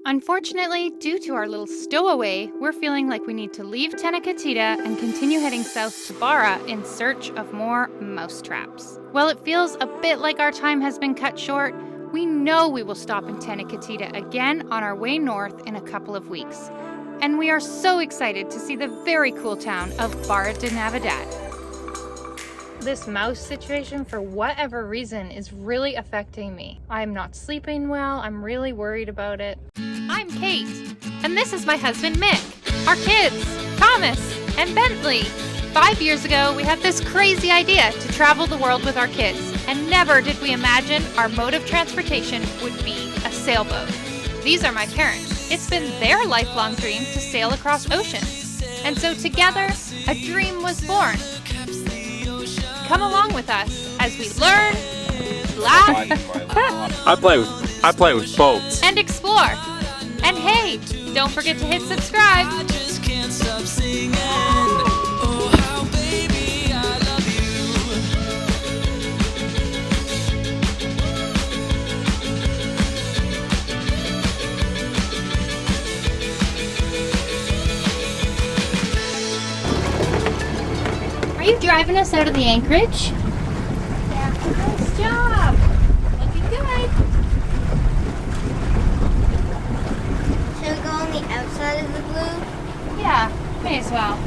Unfortunately, due to our little stowaway, we're feeling like we need to leave Tenacatita and continue heading south to Barra in search of more mouse traps. While it feels a bit like our time has been cut short, we know we will stop in Tenacatita again on our way north in a couple of weeks. And we are so excited to see the very cool town of Barra de Navidad. This mouse situation, for whatever reason, is really affecting me. I'm not sleeping well, I'm really worried about it. I'm Kate, and this is my husband Mick. Our kids, Thomas and Bentley. 5 years ago, we had this crazy idea to travel the world with our kids, and never did we imagine our mode of transportation would be a sailboat. These are my parents. It's been their lifelong dream to sail across oceans. And so together, a dream was born. Come along with us as we learn, laugh, I play with boats, and explore. And hey, don't forget to hit subscribe. I just can't stop singing. Oh, how baby I love Are you driving us out of the anchorage? Yeah. Nice job. Looking good. Should we go on the outside of the blue? Yeah, may as well.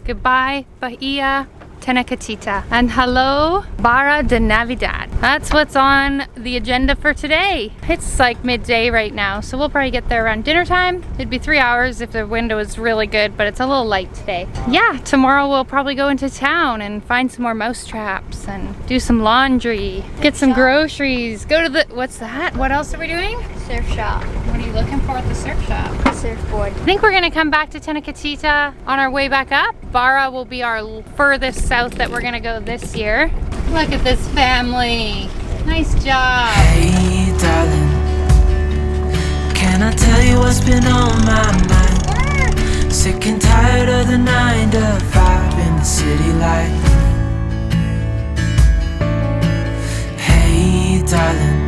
Goodbye, Bahia Tenacatita. And hello, Barra de Navidad. That's what's on the agenda for today. It's like midday right now, so we'll probably get there around dinner time. It'd be 3 hours if the window is really good, but it's a little light today. Yeah, tomorrow we'll probably go into town and find some more mouse traps and do some laundry, get some groceries, go to the, what's that? What else are we doing? Surf shop. What are you looking for at the surf shop? Surfboard. I think we're gonna come back to Tenacatita on our way back up. Barra will be our furthest south that we're gonna go this year. Look at this family. Nice job. Hey darling, can I tell you what's been on my mind? Sick and tired of the 9 to 5 in the city life. Hey darling,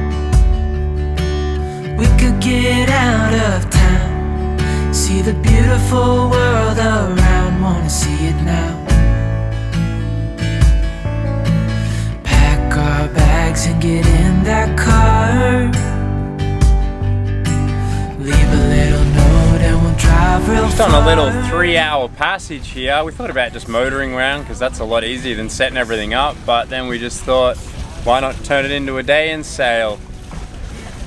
we could get out of town, see the beautiful world around, wanna see it now. Pack our bags and get in that car, leave a little note and we'll drive real just far. on a little 3-hour passage here. We thought about just motoring around because that's a lot easier than setting everything up, but then we just thought, why not turn it into a day and sail?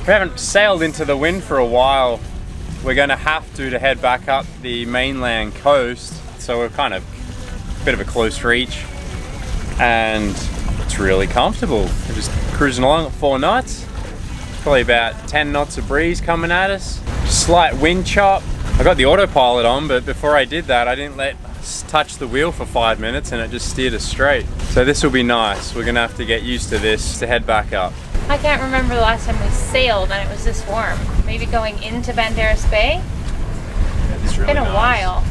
We haven't sailed into the wind for a while. We're going to have to head back up the mainland coast, so we're kind of a bit of a close reach, and it's really comfortable. We're just cruising along at 4 knots, probably about 10 knots of breeze coming at us, slight wind chop. I got the autopilot on, but before I did that I didn't let us touch the wheel for 5 minutes and it just steered us straight. So this will be nice. We're going to have to get used to this to head back up. I can't remember the last time we sailed and it was this warm. Maybe going into Banderas Bay? It's really Been a while.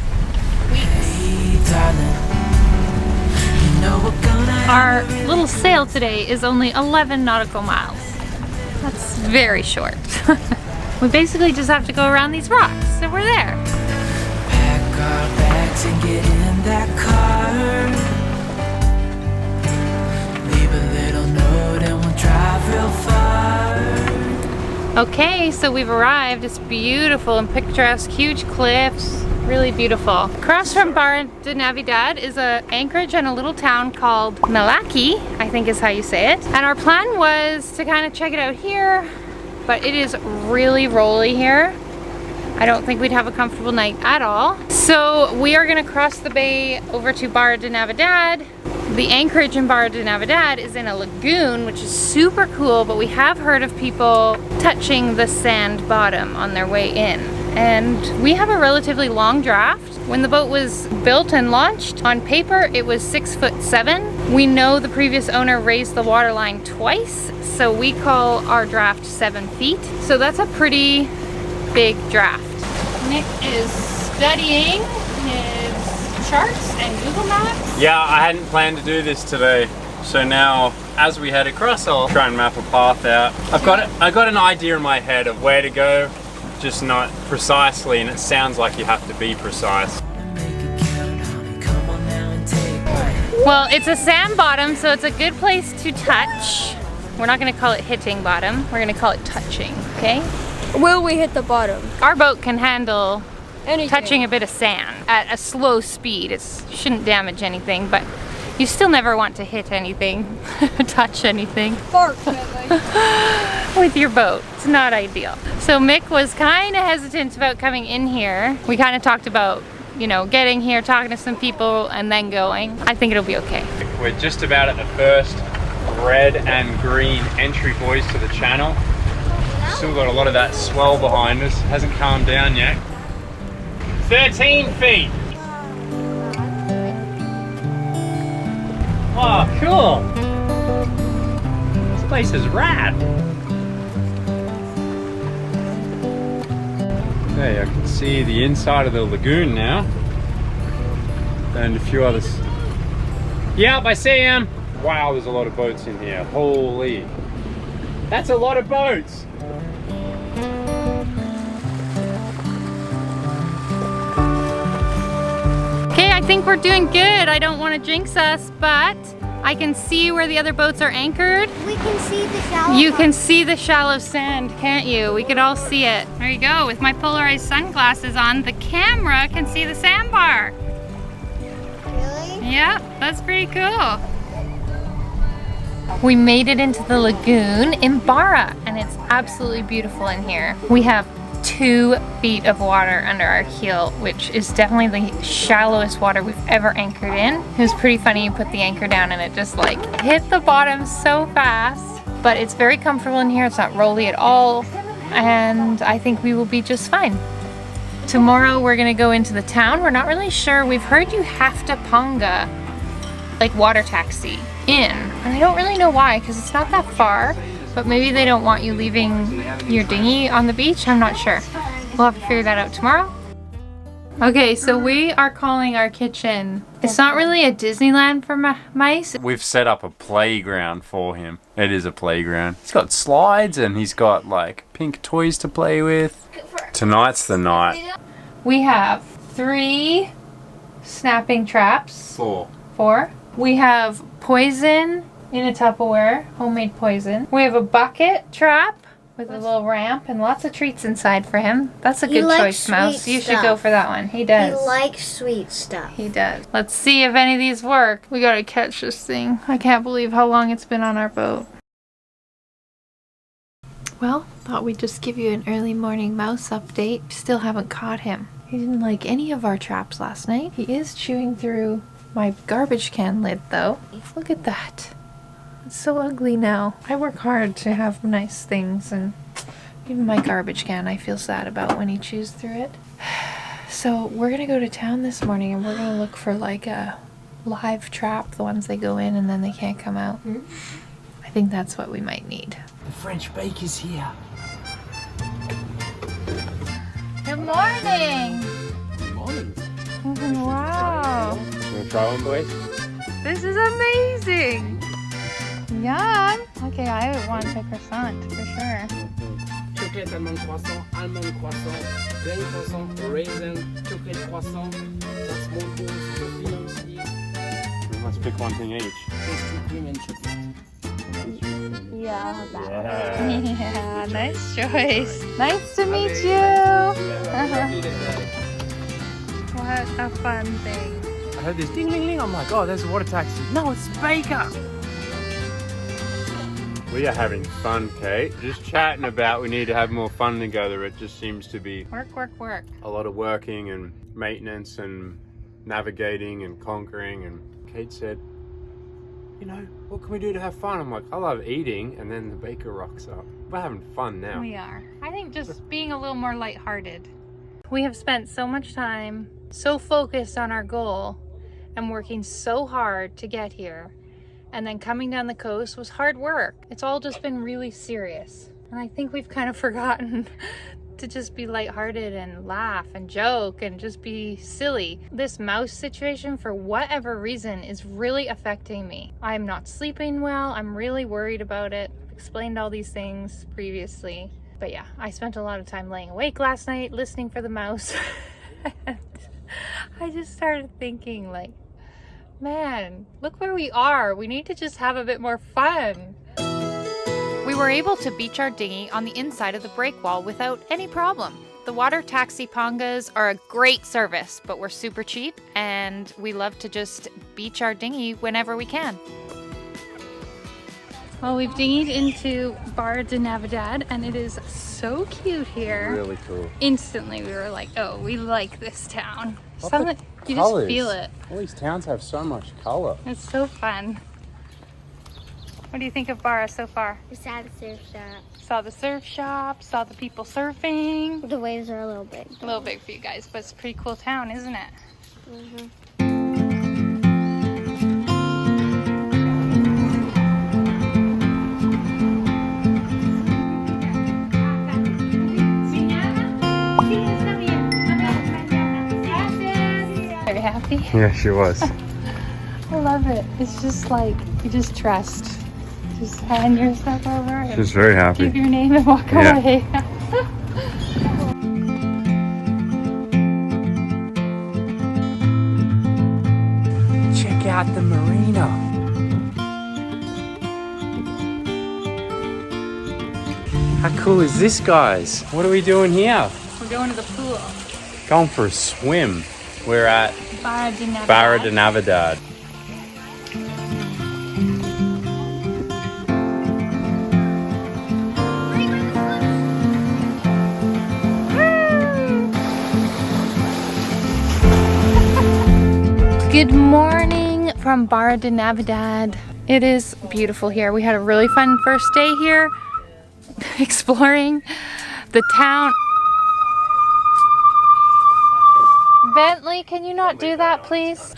Weeks. Hey darling, you know we're gonna Our little sail today is only 11 nautical miles. That's very short. We basically just have to go around these rocks, so we're there. pack our bags and get in that car, leave a little note and we'll drive real far. Okay, so we've arrived. It's beautiful and picturesque, huge cliffs, really beautiful. Across from Barra de Navidad is an anchorage in a little town called Meraki, I think is how you say it. And our plan was to kind of check it out here, but it is really rolly here. I don't think we'd have a comfortable night at all. So we are gonna cross the bay over to Barra de Navidad. The anchorage in Barra de Navidad is in a lagoon, which is super cool, but we have heard of people touching the sand bottom on their way in. And we have a relatively long draft. When the boat was built and launched, on paper it was 6'7". We know the previous owner raised the water line twice, so we call our draft 7 feet. So that's a pretty big draft. Nick is studying his charts and Google Maps. Yeah, I hadn't planned to do this today, so now as we head across I'll try and map a path out. I got an idea in my head of where to go, just not precisely, and it sounds like you have to be precise. Well, it's a sand bottom, so it's a good place to touch. We're not gonna call it hitting bottom, we're gonna call it touching, okay? Will we hit the bottom? Our boat can handle Anything. touching a bit of sand at a slow speed. It shouldn't damage anything, but you still never want to hit anything, touch anything Fortunately. with your boat. It's not ideal. So Mick was kind of hesitant about coming in here. We kind of talked about, you know, getting here, talking to some people, and then going. I think it'll be okay. We're just about at the first red and green entry buoys to the channel. Still got a lot of that swell behind us. Hasn't calmed down yet. 13 feet. Oh, cool. This place is rad. Okay, I can see the inside of the lagoon now. And a few others. Yep, I see him. Wow, there's a lot of boats in here. Holy. That's a lot of boats. Okay, I think we're doing good. I don't want to jinx us, but I can see where the other boats are anchored. We can see the shallow. You can see the shallow sand, can't you? We could all see it. There you go. With my polarized sunglasses on, the camera can see the sandbar. Really? Yeah, that's pretty cool. We made it into the lagoon in Barra, and it's absolutely beautiful in here. We have 2 feet of water under our keel, which is definitely the shallowest water we've ever anchored in. It was pretty funny. You put the anchor down and it just like hit the bottom so fast, but it's very comfortable in here. It's not rolly at all, and I think we will be just fine. Tomorrow we're gonna go into the town. We're not really sure. We've heard you have to panga, like water taxi in, and I don't really know why, because it's not that far. But maybe they don't want you leaving your dinghy on the beach. I'm not sure. We'll have to figure that out tomorrow. Okay, so we are calling our kitchen. It's not really a Disneyland for mice. We've set up a playground for him. It is a playground. He's got slides and he's got like pink toys to play with. Tonight's the night. We have 3 snapping traps. 4. 4. We have poison in a Tupperware, homemade poison. We have a bucket trap with a little ramp and lots of treats inside for him. That's a good choice, Mouse. You should go for that one. He does. He likes sweet stuff. He does. Let's see if any of these work. We gotta catch this thing. I can't believe how long it's been on our boat. Well, thought we'd just give you an early morning mouse update. Still haven't caught him. He didn't like any of our traps last night. He is chewing through my garbage can lid though. Look at that. It's so ugly now. I work hard to have nice things, and even my garbage can I feel sad about when he chews through it. So we're gonna go to town this morning and we're gonna look for like a live trap, the ones they go in and then they can't come out. I think that's what we might need. The French bake is here. Good morning! Good morning. Wow! You wanna try one, boys? This is amazing! Yum! Okay, I would want a croissant for sure. Chocolate almond croissant, plain croissant, raisin, chocolate croissant, small balls, coffee, We must pick one thing each. pastry cream and chocolate. Yeah. Yeah. Yeah, nice choice. Nice to meet you! What a fun thing. I heard this ding ding ding. I'm like, oh, there's a water taxi. No, it's Baker. We are having fun, Kate. Just chatting about we need to have more fun together. It just seems to be Work, work, work. a lot of working and maintenance and navigating and conquering. And Kate said, you know, what can we do to have fun? I'm like, I love eating. And then the Baker rocks up. We're having fun now. We are. I think just being a little more lighthearted. We have spent so much time, so focused on our goal, and working so hard to get here. And then coming down the coast was hard work. It's all just been really serious. And I think we've kind of forgotten to just be lighthearted and laugh and joke and just be silly. This mouse situation, for whatever reason, is really affecting me. I'm not sleeping well. I'm really worried about it. I've explained all these things previously. But yeah, I spent a lot of time laying awake last night listening for the mouse. And I just started thinking like, man, look where we are. We need to just have a bit more fun. We were able to beach our dinghy on the inside of the break wall without any problem. The water taxi pongas are a great service, but we're super cheap and we love to just beach our dinghy whenever we can. Well, we've dinghied into Barra de Navidad and it is so cute here. Really cool. Instantly we were like, oh, we like this town. Look Something, at you colours. just feel it. All these towns have so much color. It's so fun. What do you think of Barra so far? We saw the surf shop. Saw the surf shop, saw the people surfing. The waves are a little big. A little big for you guys, but it's a pretty cool town, isn't it? Mm-hmm. Very happy. Yeah, she was. I love it. It's just like, you just trust. Just hand yourself over and She's very happy. give your name and walk Yeah. away. Check out the marina. How cool is this, guys? What are we doing here? We're going to the pool. Going for a swim. We're at Barra de Navidad. Barra de Navidad. Good morning from Barra de Navidad. It is beautiful here. We had a really fun first day here exploring the town. Bentley, can you not do that, please?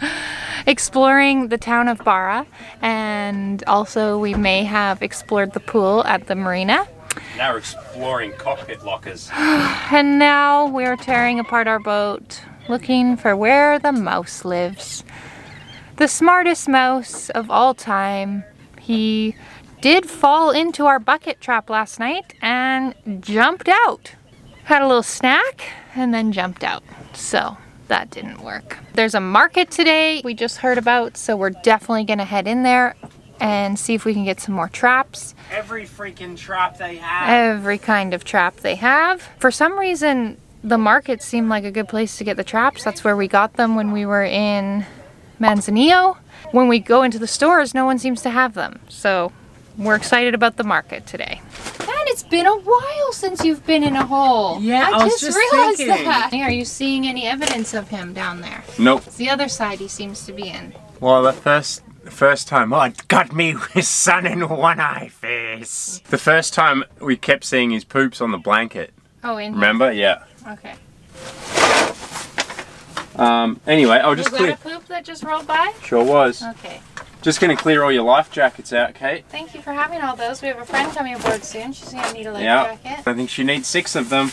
Exploring the town of Barra, and also we may have explored the pool at the marina. Now we're exploring cockpit lockers. And now we're tearing apart our boat, looking for where the mouse lives. The smartest mouse of all time. He did fall into our bucket trap last night and jumped out. Had a little snack and then jumped out. So that didn't work. There's a market today we just heard about, so we're definitely gonna head in there and see if we can get some more traps. Every freaking trap they have. Every kind of trap they have. For some reason, the market seemed like a good place to get the traps. That's where we got them when we were in Manzanillo. When we go into the stores, no one seems to have them. So we're excited about the market today. Man, it's been a while since you've been in a hole. Yeah, I was just realized thinking. that. Are you seeing any evidence of him down there? Nope. It's the other side he seems to be in. Well, the first time, oh, it got me with sun in one eye face. The first time we kept seeing his poops on the blanket. Oh, in here? Remember? Yeah. Okay. Anyway, I'll just Was clear. that a poop that just rolled by? Sure was. Okay. Just gonna clear all your life jackets out, Kate. Thank you for having all those. We have a friend coming aboard soon. She's gonna need a life Yeah. jacket. I think she needs 6 of them.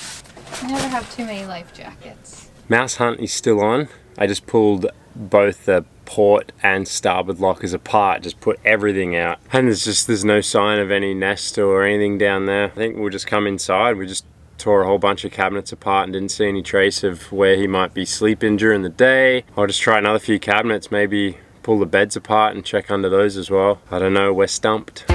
You never have too many life jackets. Mouse hunt is still on. I just pulled both the port and starboard lockers apart, just put everything out. And there's no sign of any nest or anything down there. I think we'll just come inside. We just tore a whole bunch of cabinets apart and didn't see any trace of where he might be sleeping during the day. I'll just try another few cabinets, maybe pull the beds apart and check under those as well. I don't know, we're stumped.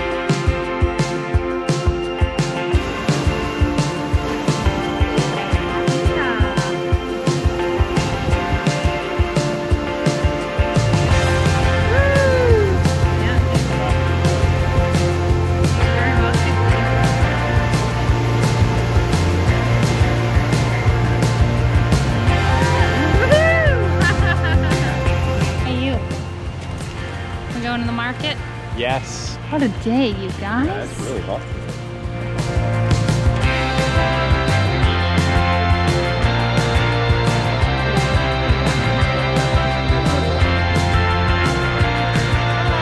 Going to the market? Yes. What a day, you guys. Yeah, it's really hot.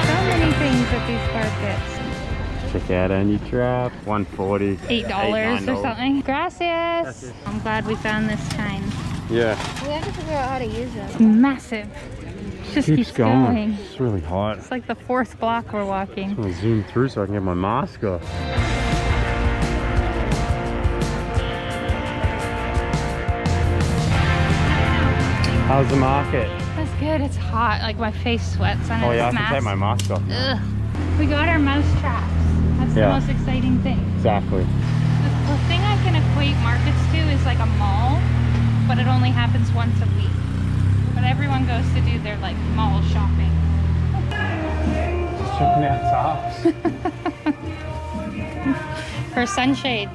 So many things at these markets. Check out our new trap, $140. $8 or something. Gracias. I'm glad we found this kind. Yeah. We have to figure out how to use It's them. massive. Just keeps going. It's really hot. It's like the 4th block we're walking. I'm gonna zoom through so I can get my mask off. How's the market? That's good. It's hot. Like my face sweats under Oh yeah, I this have to take my mask. mask off. Ugh. We got our mouse traps. That's the Yeah. most exciting thing. Exactly. The thing I can equate markets to is like a mall, but it only happens once a week. But everyone goes to do their like mall shopping. Just jumping out tops. For sunshade.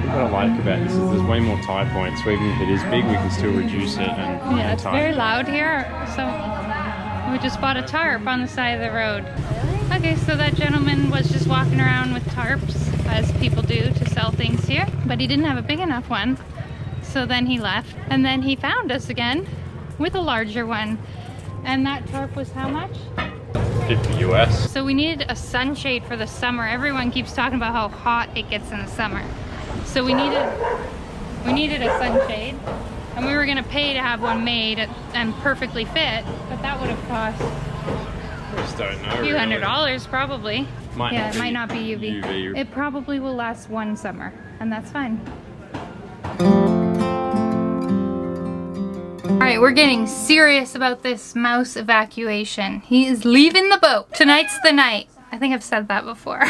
What I like about this is there's way more tie points, so even if it is big, we can still reduce it and Yeah, it's tie. very loud here, so we just bought a tarp on the side of the road. Okay, so that gentleman was just walking around with tarps, as people do to sell things here, but he didn't have a big enough one, so then he left. And then he found us again with a larger one. And that tarp was how much? 50 US. So we needed a sunshade for the summer. Everyone keeps talking about how hot it gets in the summer. So we needed a sunshade, and we were gonna pay to have one made and perfectly fit, but that would have cost I just don't know. a few really. $100s probably. Might Yeah, not it might not be UV. UV. It probably will last one summer, and that's fine. Alright, we're getting serious about this mouse evacuation. He is leaving the boat. Tonight's the night. I think I've said that before.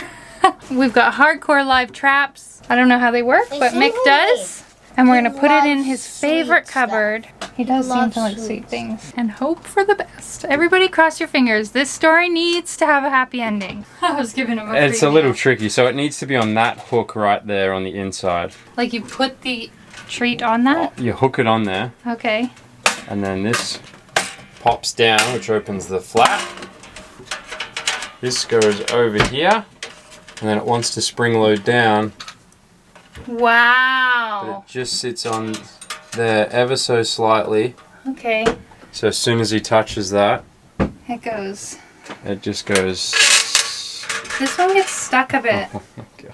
We've got hardcore live traps. I don't know how they work, but Mick does. And we're gonna put it in his favorite cupboard. He does seem to like sweet things. And hope for the best. Everybody cross your fingers. This story needs to have a happy ending. I was giving him a It's free a little meal. tricky, so it needs to be on that hook right there on the inside. Like you put the treat on that? You hook it on there, Okay. and then this pops down, which opens the flap. This goes over here, and then it wants to spring load down, but Wow. it just sits on there ever so slightly. Okay. So as soon as he touches that, It goes. it just goes. This one gets stuck a bit. Okay.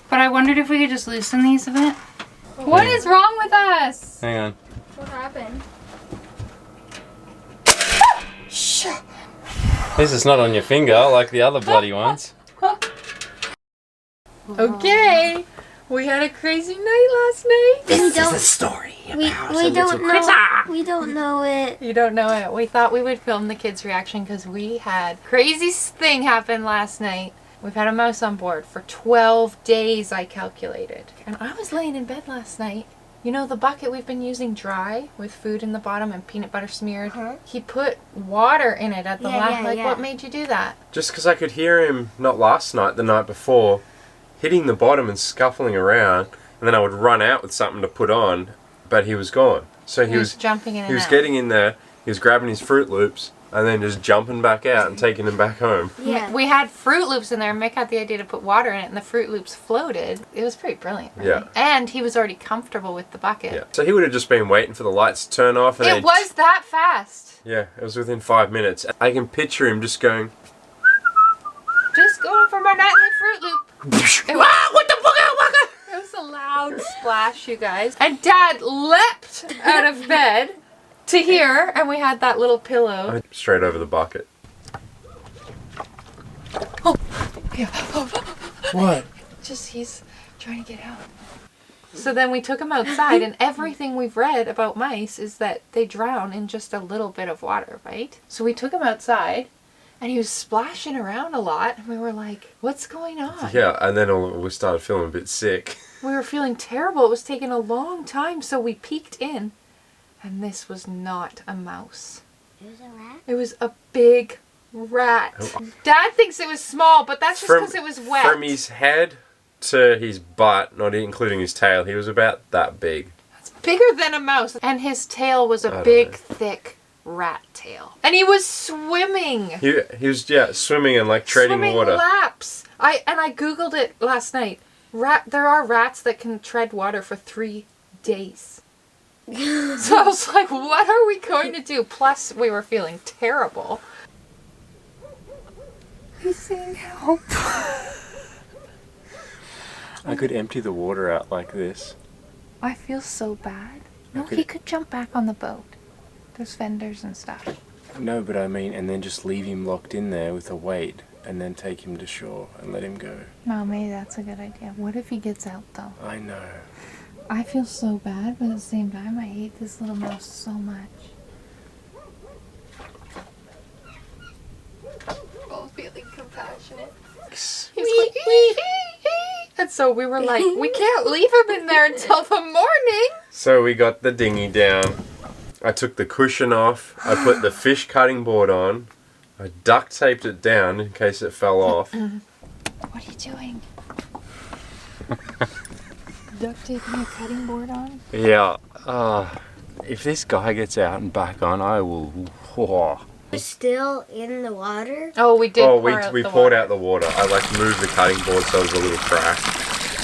But I wondered if we could just loosen these a bit. What is wrong with us? Hang on. What happened? This is not on your finger like the other bloody ones. Okay. We had a crazy night last night. We don't, story. we don't know. We don't know it. You don't know it. We thought we would film the kids' reaction because we had crazy thing happen last night. We've had a mouse on board for 12 days, I calculated. And I was laying in bed last night. You know the bucket we've been using dry with food in the bottom and peanut butter smeared? He put water in it at the last. Like, what made you do that? Just because I could hear him, not last night, the night before, hitting the bottom and scuffling around, and then I would run out with something to put on, but he was gone. So he was jumping in and he was out. getting in there, he was grabbing his Fruit Loops, and then just jumping back out and taking them back home. Yeah. We had Fruit Loops in there. Mick had the idea to put water in it, and the Fruit Loops floated. It was pretty brilliant. Really. Yeah. And he was already comfortable with the bucket. Yeah. So he would have just been waiting for the lights to turn off, and It then, was that fast. yeah, it was within 5 minutes. I can picture him just going, Just going for my nightly Fruit Loop. What the fuck? It was a loud splash, you guys. And Dad leapt out of bed to here, and we had that little pillow. straight over the bucket. What? Just he's trying to get out. So then we took him outside, and everything we've read about mice is that they drown in just a little bit of water, right? So we took him outside, and he was splashing around a lot, and we were like, what's going on? Yeah, and then we started feeling a bit sick. We were feeling terrible. It was taking a long time, so we peeked in, and this was not a mouse. It was a rat. It was a big rat. Dad thinks it was small, but that's just because it was wet. From his head to his butt, not including his tail, he was about that big. It's bigger than a mouse. And his tail was a don't big, know. thick rat tail. And he was swimming. He was swimming and like treading Swimming water. laps. I googled it last night. There are rats that can tread water for 3 days. So I was like, what are we going to do? Plus, we were feeling terrible. He's saying help. I could empty the water out like this. I feel so bad. No, Okay. he could jump back on the boat. There's fenders and stuff. No, but I mean, and then just leave him locked in there with a weight, and then take him to shore and let him go. No, maybe that's a good idea. What if he gets out, though? I know. I feel so bad, but at the same time, I hate this little mouse so much. Both feeling compassionate. He's like, and so we were like, we can't leave him in there until the morning. So we got the dinghy down. I took the cushion off. I put the fish cutting board on. I duct taped it down in case it fell off. What are you doing? Duct taping your cutting board on? Yeah. If this guy gets out and back on, I will. Oh. We're still in the water. Oh, we did. Oh, we poured out the water. I moved the cutting board so it was a little crack,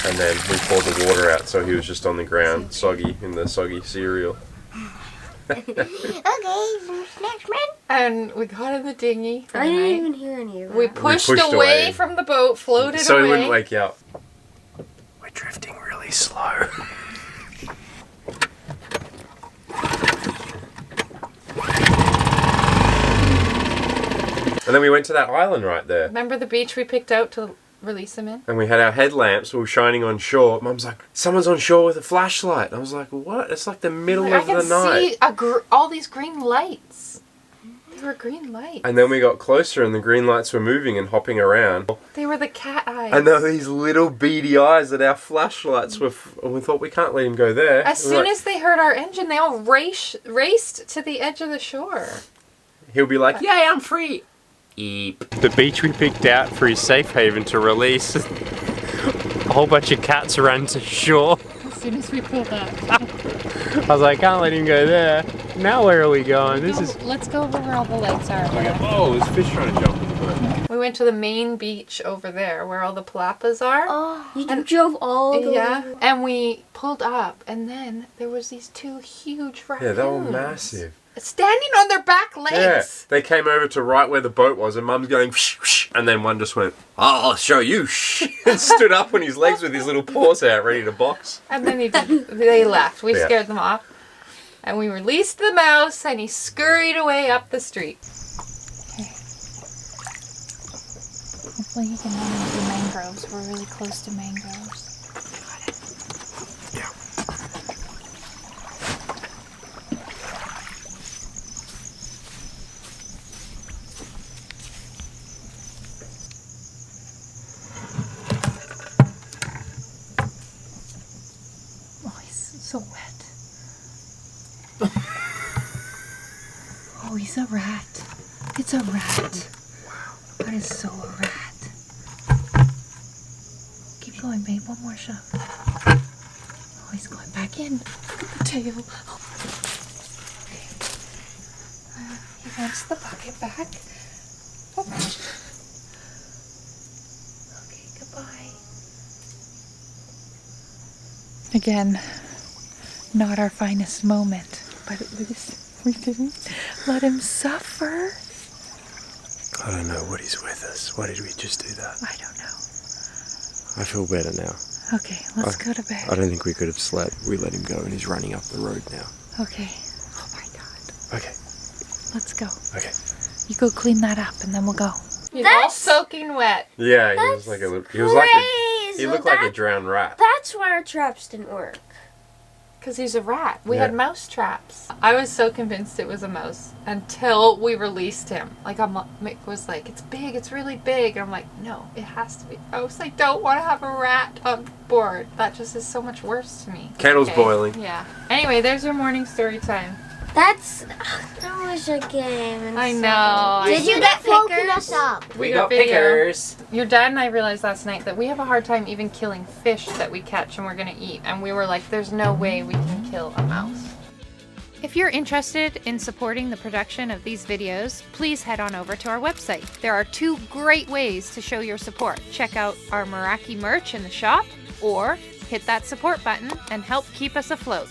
and then we poured the water out so he was just on the ground, soggy in the soggy cereal. Okay, next man. And we got in the dinghy. I didn't even hear any of that. We pushed pushed away away. from the boat, floated So away. he wouldn't wake you up. We're drifting really slow. And then we went to that island right there. Remember the beach we picked out to release him in? And we had our headlamps all shining on shore. Mum's like, someone's on shore with a flashlight. And I was like, what? It's like the middle Like, of the night. I can see all these green lights. They were green lights. And then we got closer and the green lights were moving and hopping around. They were the cat eyes. And there were these little beady eyes that our flashlights were... And we thought, we can't let him go there. As soon as they heard our engine, they all raced to the edge of the shore. He'll be like, yay, I'm free. Eep. The beach we picked out for his safe haven to release. A whole bunch of cats ran to shore. As soon as we pulled up. I was like, can't let him go there. Now where are we going? Let's go over where all the lights are. Oh, there's fish trying to jump in the boat. We went to the main beach over there where all the palapas are. Oh, you drove all the Yeah, way. and we pulled up, and then there was these two huge raccoons. Yeah, they were massive. Standing on their back legs. Yeah, they came over to right where the boat was, and Mum's going, shh, shh, and then one just went, I'll show you, shh, and stood up on his legs with his little paws out, ready to box. And then they left. We Yeah. scared them off. And we released the mouse, and he scurried away up the street. Okay. Hopefully he can run into the mangroves. We're really close to mangroves. Got it. Yeah. Oh, he's so wet. Oh, he's a rat. It's a rat. Wow. That is so a rat. Keep going, babe. One more shove. Oh, he's going back in. Look at the tail. Oh. Okay. He wants the bucket back. Oh. Okay, goodbye. Again, not our finest moment, but at least we didn't let him suffer. I don't know what is with us. Why did we just do that? I don't know. I feel better now. Okay, let's go to bed. I don't think we could have slept. We let him go and he's running up the road now. Okay. Oh my God. Okay. Let's go. Okay. You go clean that up and then we'll go. He's all That's- soaking wet. Yeah, he was like a little... He was like a... He looked like a drowned rat. That's why our traps didn't work. Because he's a rat. We Yeah. had mouse traps. I was so convinced it was a mouse until we released him. Like, Mick was like, it's big, it's really big. And I'm like, no, it has to be a mouse. I don't want to have a rat on board. That just is so much worse to me. Kettle's boiling. Yeah. Anyway, there's your morning story time. That was a game. I know. Did you get woken us up? We got video. Your dad and I realized last night that we have a hard time even killing fish that we catch and we're going to eat. And we were like, there's no way we can kill a mouse. If you're interested in supporting the production of these videos, please head on over to our website. There are 2 great ways to show your support. Check out our Meraki merch in the shop, or hit that support button and help keep us afloat.